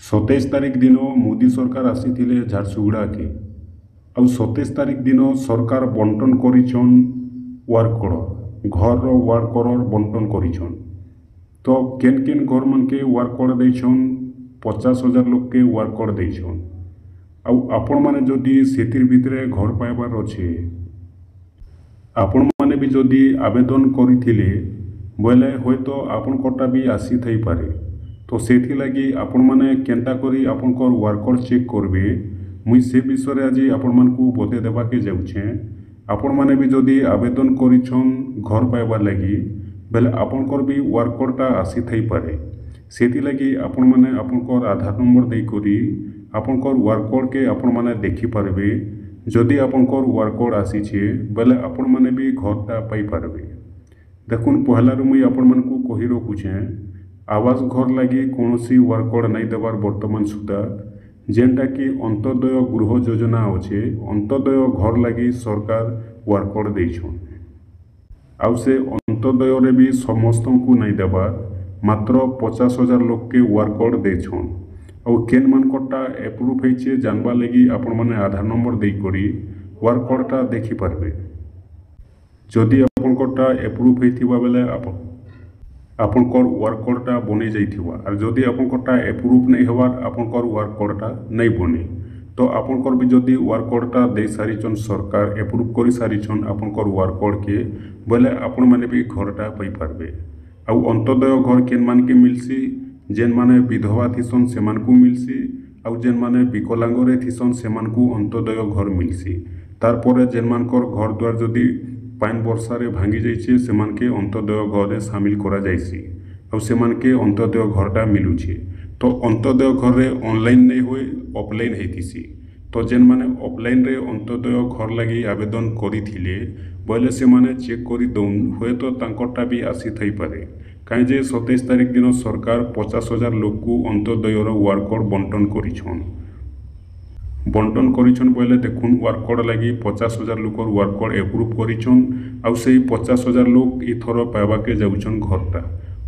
27 तारिख दिन मोदी सरकार आसीथिले झारसुगुड़ा के आउ 27 तारिख दिन सरकार बंटन करिछन वार्ड घर वार्ड कलर बंटन करिछन। तो केन केन घर मन के वार्ड कलर देछन 50,000 लोग के वार्ड कलर देछन। आउ आपण माने जदि सेतिर भितरे घर पाइबार अच्छे आपण माने भी जदि आवेदन करिथिले बोले होय तो आपण कोटा भी आसी थई पारे। तो सेथि लगी आपण माने केनता करी आपण को वर्कर चेक करबे मुई से विषय आज आपण मान को बते देबा के जाउछे। आपण माने भी जदि आवेदन करिछन घर पाइबार लगी बेले आपण को भी वर्करटा आसी थई पारे। सेथि लगी आपण माने आपण को आधार नंबर दे करी आपण को वर्कर के आपण माने देखि पारबे। जदि आपण को वर्कर आसीछे बेले आपण माने भी घरटा पाई पारबे। देखुन पहला मुई आपण मान को कहि रखुछे आवास घर लगी कौन सी वर्कड़ नहीं देवार बर्तमान सुधा जेनटा कि अंत्योदय गृह योजना अच्छे अंत्योदय घर लगी सरकार वर्कड़ देछन। आउ से अंत्योदय रे भी समस्त को नहीं देवार मात्र 50,000 लोग के वर्कड़ देछन। आउ केन मन कोटा एप्रूव होइछे जानबा लगी आपण माने आधार नंबर दे करी वर्कड़टा देखि पारबे। जदि आपण कोटा एप्रूव होइथिबा बेले आपण को वर्करटा बने जाइथिबा और जदि आपण कोटा एप्रूव नहीं होवार आपण को वर्करटा नहीं बने तो आपण को भी जदि वर्करटा दे सारिछन सरकार एप्रूव करि सारिछन आपण को वर्कर के बोले आपण माने भी घरटा पाई पारबे। आउ अंत्योदय घर केन मान के मिलसी जेन माने विधवा थिसन से मान को मिलसी आउ जेन माने विकलांग रे थिसन से मान को अंत्योदय घर मिलसी। तारपरे जेन मान को घर द्वार जदि पाइन वर्षारे भांगी जाइए से मान के अंत्योदय घर सामिल करा जाइसी और से मान के अंत्योदय घरटा मिलुछे। तो अंत्योदय घर रे ऑनलाइन नहीं हुए ऑफलाइन होतीसी। तो जेन माने ऑफलाइन रे अंत्योदय घर लगी आवेदन करिथिले बोले से माने चेक करी दउन हुए तो तांकटा भी आसी थई पारे। कहीं जे 27 तारिख दिन सरकार 50,000 लोग को अंत्योदय वर्कड़ बंटन करिछन बोले देखुन वर्कड़ लगी 50,000 लोग वर्कड़ एप्रूव करिछन आउ से 50,000 लोग इथर पाइबा के जाउछन घरटा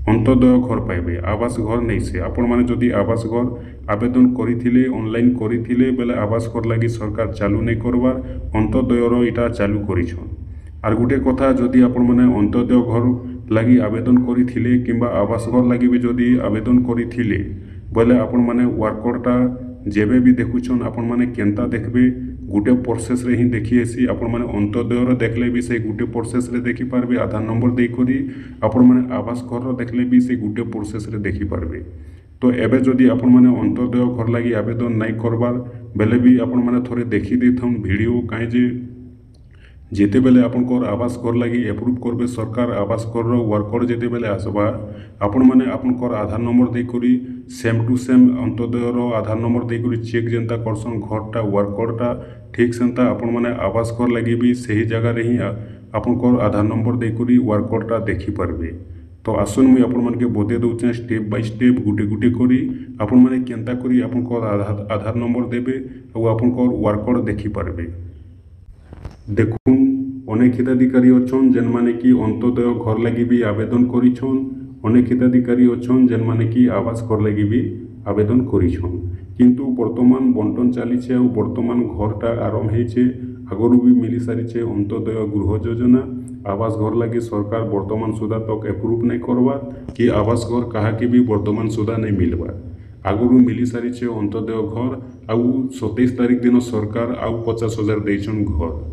अंत्योदय घर पाइबे आवास घर नहीं से। आपण माने जदि आवास घर आवेदन करिथिले ऑनलाइन करिथिले बेले आवास घर लगी सरकार चालू नहीं करवार अंत्योदय इटा चालू करिछन। आर गुटे कथा जदि आपण माने अंत्योदय घर लगी आवेदन करिथिले किंबा आवास घर लगी भी जदि आवेदन करिथिले बोले आपण माने वर्करटा जेबे भी देखुछन आपण माने केनता देखबे गुटे प्रोसेस रे ही देखि एसी आपण माने अंत्योदय रो देखले भी से गुटे प्रोसेस रे देखि पारबे आधार नंबर दे करी आपण माने आवास घर रो देखले भी से गुटे प्रोसेस रे देखि पारबे। तो एबे जदि आपण माने अंत्योदय घर लगी आवेदन नहीं करबार बेले भी आपण माने थोड़े देखि देथन वीडियो काहे जे जेते बेले आपण को आवास घर लगी एप्रूव करबे सरकार आवास घर रो वर्कड़ जेते बेले आसबा आपण माने आपण को आधार नंबर दे करी सेम टू सेम अंत्योदय रो आधार नंबर दे करी चेक जेंता करसन घरटा वर्कड़टा ठीक सेंता आपण माने आवास घर लगी भी सही जगह रे ही आपण को आधार नंबर दे करी वर्कड़टा देखि पारबे। तो आसन मुई आपण मन के बते दउछे स्टेप बाय स्टेप गुटे गुटे करी आपण माने केनता करी आपण को आधार नंबर देबे और आपण को वर्कड़ देखि पारबे। देखुन अनेक हिताधिकारी अच्छन जेन माने कि अंत्योदय घर लगी भी आवेदन करिछन अनेक हिताधिकारी अच्छन जेन माने कि आवास घर लगी भी आवेदन करिछन किंतु वर्तमान बंटन चलीछे और वर्तमान घरटा आरंभ होइछे आगरू भी मिली सारिछे अंत्योदय गृह योजना आवास घर लगी सरकार वर्तमान सुधा तक एप्रूव नहीं करवा कि आवास घर कहा कि भी वर्तमान सुधा नहीं मिलवा आगरू मिली सारिछे अंत्योदय घर आउ 27 तारिख दिन सरकार आउ 50,000 देछन घर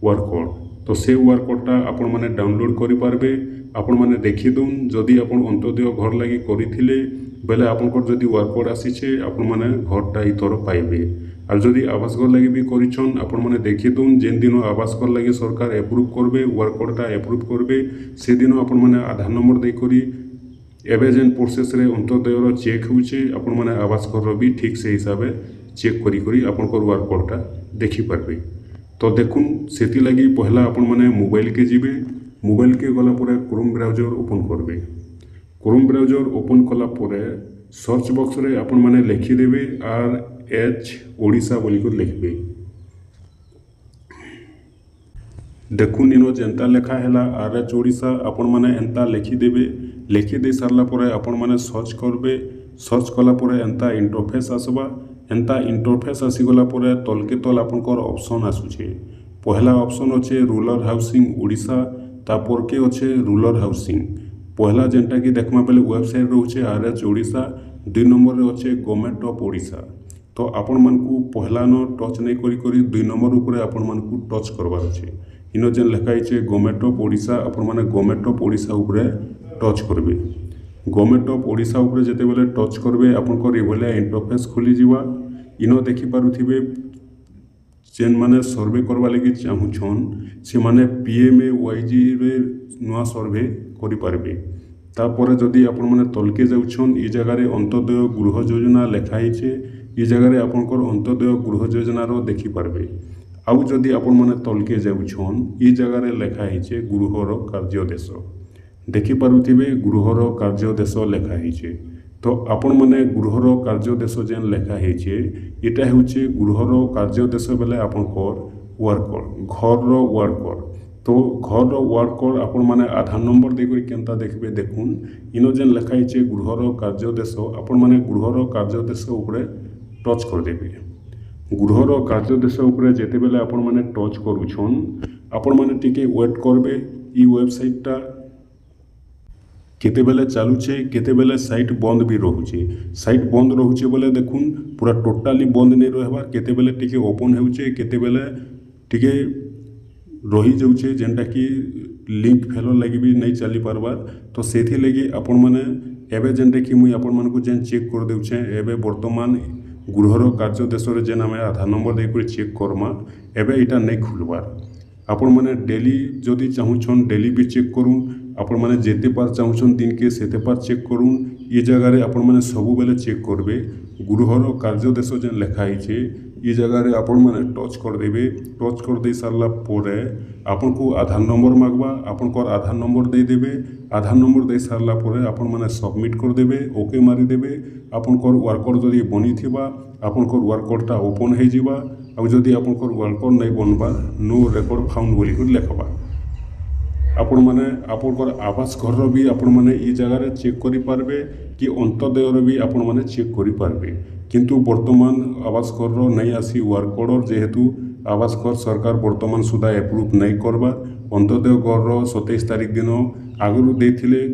वर्कड़। तो से वर्कड़टा आपण माने डाउनलोड करि पारबे आपण माने देखि दउन जदि आपण अंत्योदय घर लगी करिथिले बेले आपण को जदि वर्कड़ आसीछे आपण माने घरटा इथर पाइबे। और जदि आवास घर लगी भी करिछन आपण माने देखि दउन जेन दिन आवास घर लगी सरकार एप्रूव करबे वर्कड़टा एप्रूव करबे से दिन आपण माने आधार नंबर दे करी एबे जेन प्रोसेस रे अंत्योदय रो चेक होउछे आपण माने आवास घर रो भी ठीक से हिसाबे चेक करी करी आपण को वर्कड़टा देखि पारबे। तो देखुन सेति लगी पहला आपण माने मोबाइल के जीवे मोबाइल के गला परे क्रोम ब्राउजर ओपन करबे। क्रोम ब्राउजर ओपन कला परे सर्च बॉक्स रे आपण माने लिखि देबे RH ओडिशा बोली को लिखबे। देखुन इनो जेंता लेखा हैला RH ओडिशा आपण माने एंता लिखि देबे लिखि दे सारला परे आपण माने सर्च करबे सर्च कलापर एंता इंटरफेस आसवा। एंता इंटरफेस आसीगला पर तलके तल आपनकर ऑप्शन आसुचे। पहला ऑप्शन अच्छे रूरल हाउसिंग ओडिशा, तापर के अच्छे रूरल हाउसिंग। पहला जेनटा कि देखमा बेले वेबसाइट रोचे RH ओडिशा, 2 नंबर रे अच्छे गवर्नमेंट ऑफ ओडिशा। तो आपण मानकू पहला न टच नहीं करी 2 नंबर उपरे आपण मानकू टच करबार अच्छे। इन जेन लिखाई गवर्नमेंट ऑफ ओडिशा, आपण माने गवर्नमेंट ऑफ ओडिशा उपरे टच करबे। गवर्नमेंट ऑफ ओडिशा उपरे जेते बेले टच करबे आपनकर एभलिया इंटरफेस खोली जिवा। इन देखि पारुथिबे जेन माने सर्वे करबा लगी चाहुछन से माने PMAYG रे नुआ सर्वे करि पारबे। तापर जदि आपण माने तलके जाउछन ई जगह रे अंत्योदय गृह योजना लिखाई छे। ई जगह रे आपनकर अंत्योदय गृह योजना रो देखि पारबे। आउ जदि आपण माने तलके जाउछन ई जगह रे लिखाई छे गृहर कार्यदेश। देखि पारुथिबे गृहर कार्यदेश लिखाई छे। तो आपण माने गृहर कार्यदेश जेन लिखा हेचे एटा हेउचे गृहर कार्यदेश बेले आपनकर वर्कर घर रो वर्कर। तो घर रो वर्कर आपण माने आधार नंबर देकरी केनता देखबे देखुन इनो जेन लिखा हेचे गृहर कार्यदेश आपण माने गृहर कार्यदेश उपरे टच कर देबे। गृहर कार्यदेश उपरे जेते बेले आपण माने टच करूछन आपण माने टिके वेट करबे। ई वेबसाइटटा केते बेले चालुचे केते बेले साइट बंद भी रोचे। साइट बंद रोचे बोले देखुन पूरा टोटाली बंद नहीं रहबार। केते बेले टिके ओपन होउचे केते बेले टिके रही जाउचे जेनटा कि लिंक फेलो लगी भी नहीं चली पारबार। तो सेथि लगी आपण माने एबे जेनटा कि मुई आपण मानकू जेन चेक कर देउचे एबे वर्तमान गृहर कार्यदेश रे जेन आमे आधार नंबर देकर चेक करमा एबे इटा नहीं खुलबार। आपण माने डेली जदि चाहुछन डेली भी चेक करूँ। आपण माने जेते पार चाहुछन दिन के सेते पार चेक करूँ। ये जगह रे आपण माने सबु बेले चेक करबे। गृहर कार्यदेश जेन लिखाई छे ये जगह रे आपण माने टच कर देबे। टच कर दे सारला पोरे आपण को आधार नंबर मागबा। आपण को आधार नंबर दे देबे। आधार नंबर दे सारला पोरे आपण माने सबमिट कर देबे। ओके मारी देबे। आपण को वर्कर जदि बनी थिबा आपण को वर्करटा ओपन हे जिबा। आ जदि आपण को वर्कर नहीं बनबा नो रेकॉर्ड फाउंड बोली कर लिखबा। आपण माने आपनकर आवास घर भी आपण माने ई जगह रे चेक करि पारबे कि अंत्योदय रे भी आपण माने चेक करि पारबे। किंतु वर्तमान आवास घर नहीं आसी वर्क ऑर्डर जेहेतु आवास घर सरकार वर्तमान सुधा एप्रूव नहीं करबा। अंत्योदय घर 27 तारिख दिन आगु देथिले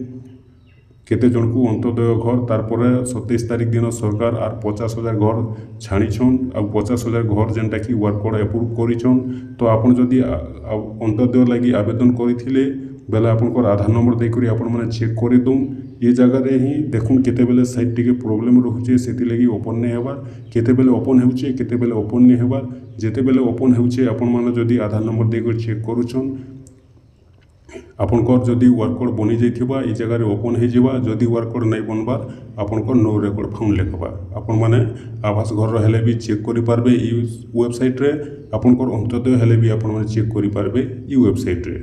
केते जन को अंत्योदय घर तारपर 27 तारिख दिन सरकार आर 50,000 घर छाणीछन। आ 50,000 घर जेनटा कि वर्कर एप्रूव करिछन। तो आपण जदि अंत्योदय लगी आवेदन करिथिले बेले आपनकर आधार नंबर देकरी आपण माने चेक करि दउ। ये जगह रे ही देखुन केते बेले साइट टिके प्रॉब्लम रहउचे सेति लगी ओपन नहीं हेबार। केते बेले ओपन हेउचे केते बेले ओपन नहीं हेबार। जेते बेले ओपन हेउचे आपण माने जदि आधार नंबर देकर चेक करूछन आपनकर जदि वर्कर बनी जाइथिबा ई जगह रे ओपन हे जिबा। जदि वर्कर नहीं बनबार आपनकर नो रेकॉर्ड फाउंड लिखबा। आपण माने आवास घर हेले भी चेक करि पारबे ई वेबसाइट रे। आपनकर अंत्योदय हेले भी आपण माने चेक करि पारबे ई वेबसाइट रे।